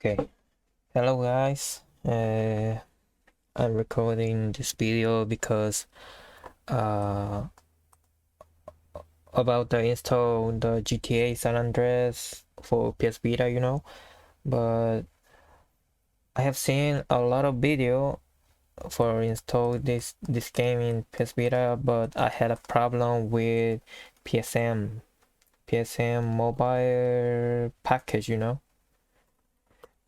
Okay, hello guys. I'm recording this video because uh about the install the GTA San Andreas for PS Vita, but I have seen a lot of video for install this game in PS Vita, but I had a problem with PSM mobile package,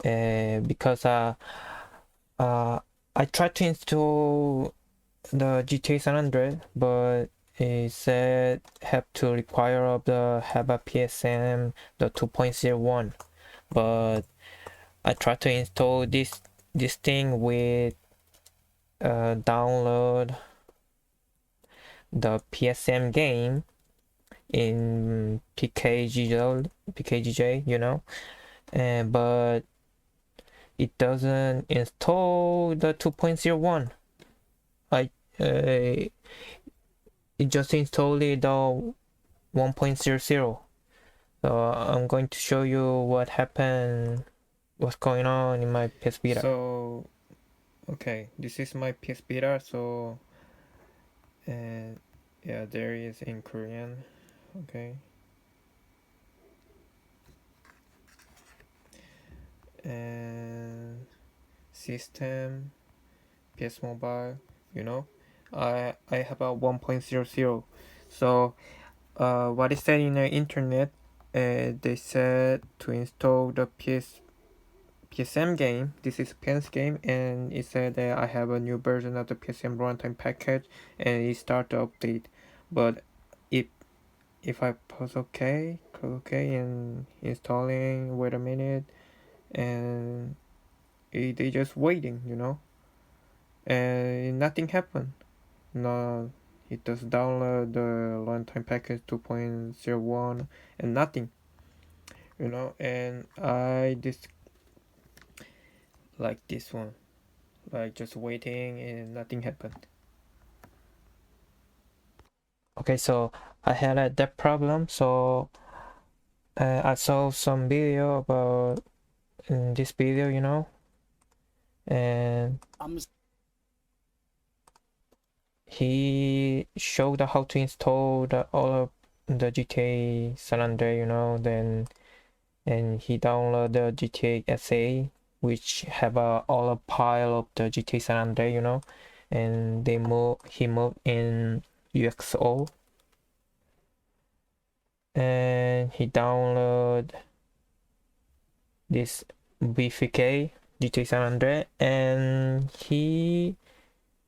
because I tried to install the GTA San Andreas, but it said have to require of the have a PSM the 2.01. But I tried to install this thing with download the PSM game in PKGJ, but it doesn't install the 2.01. I it just installed the 1.00. So I'm going to show you what happened, what's going on in my PS Vita. So okay, this is my PS Vita. So and yeah, there is in Korean. Okay, and system PS Mobile, I have a 1.00. So what is said in the internet, they said to install the PSM game. This is PS game, and it said that I have a new version of the PSM runtime package, and it start to update. But if I press OK, click OK, and installing, wait a minute, and they just waiting, and nothing happened. No, it does download the runtime package 2.01 and nothing, and I just like this one, like just waiting and nothing happened. Okay, so I had that problem, so I saw some video about in this video, and he showed how to install all of the GTA San Andreas, and he downloaded the GTA SA, which have all a pile of the GTA San Andreas, and he moved in UXO, and he downloaded this VFK GTA San Andreas, and he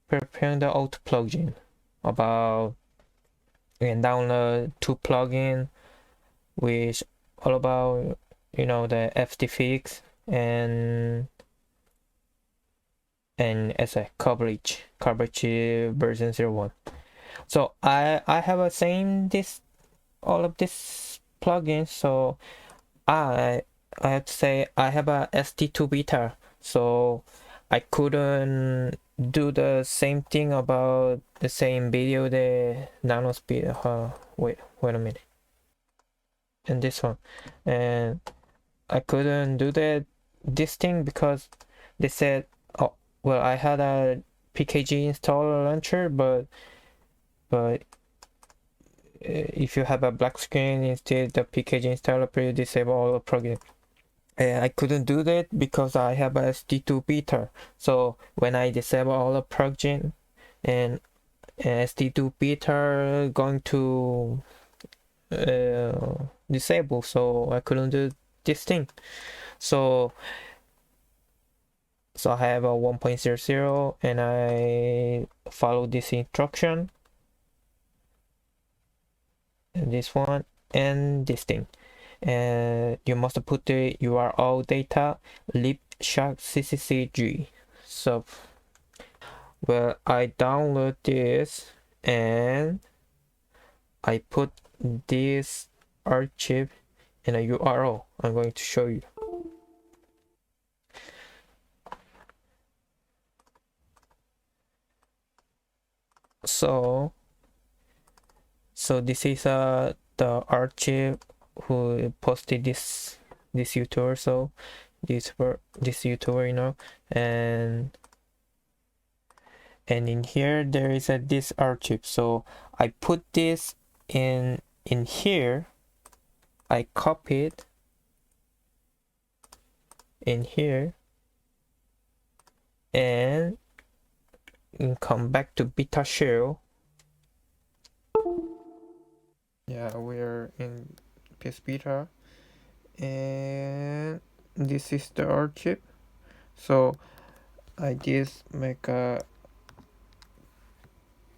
prepared the auto plugin about and download 2 plugin which all about the FD fix and as a coverage version 01. So I have a same all of this plugins, so I have to say I have a ST2 beta, so I couldn't do the same thing about the same video, the nano speed. Wait a minute, and this one, and I couldn't do this thing because they said, oh well, I had a PKG installer launcher, but if you have a black screen instead the PKG installer, please disable all the plugins. I couldn't do that because I have a SD2 beta. So when I disable all the plugin and SD2 beta going to disable, so I couldn't do this thing. So I have a 1.00 and I follow this instruction, and this one and this thing. And you must put the URL data libshacccg. So well, I download this and I put this archive in a URL. I'm going to show you. So this is the archive who posted this YouTuber. So this YouTuber, you know, and in here there is this archive. So I put this in here. I copy it in here and come back to beta shell. Yeah, we're in PS Vita, and this is the archive. So I just make a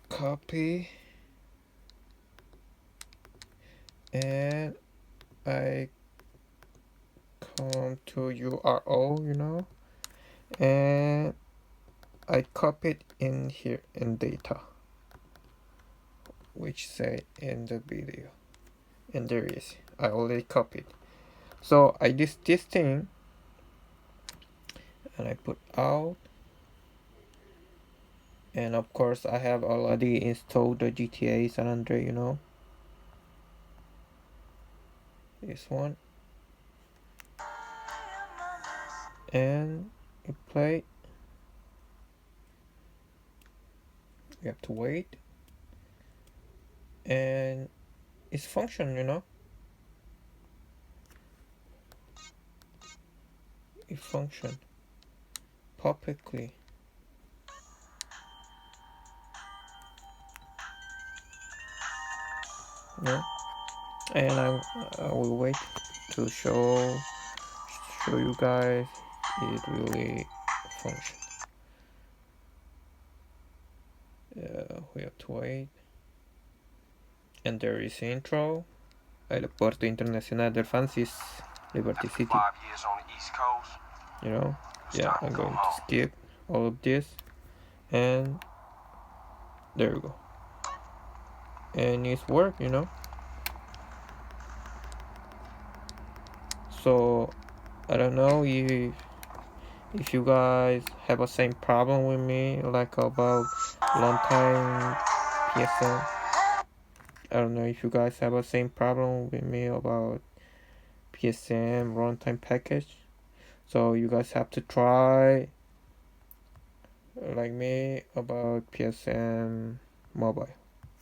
copy and I come to URL, you know, and I copy it in here in data, which say in the video, and there is, I already copied. So I use this thing and I put out, and of course I have already installed the GTA San Andreas, you know, this one, and you play. You have to wait, and it's function, you know, it function perfectly. Yeah, and I will wait to show you guys it really functions. We have to wait, and there is intro. Aeropuerto Internacional del Francis, Liberty City. 5 years on the East Coast. You know, yeah, I'm going to skip all of this, and there we go. And it's work, you know. So I don't know if you guys have the same problem with me, like about runtime PSM. I don't know if you guys have the same problem with me about PSM runtime package. So you guys have to try like me about PSM mobile.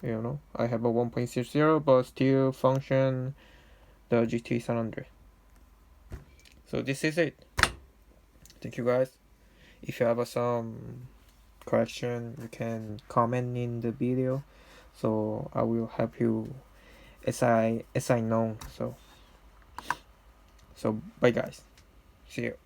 You know, I have a 1.00 but still function the GT San Andreas. So this is it. Thank you guys. If you have some question, you can comment in the video, so I will help you as I know. So bye guys, see you.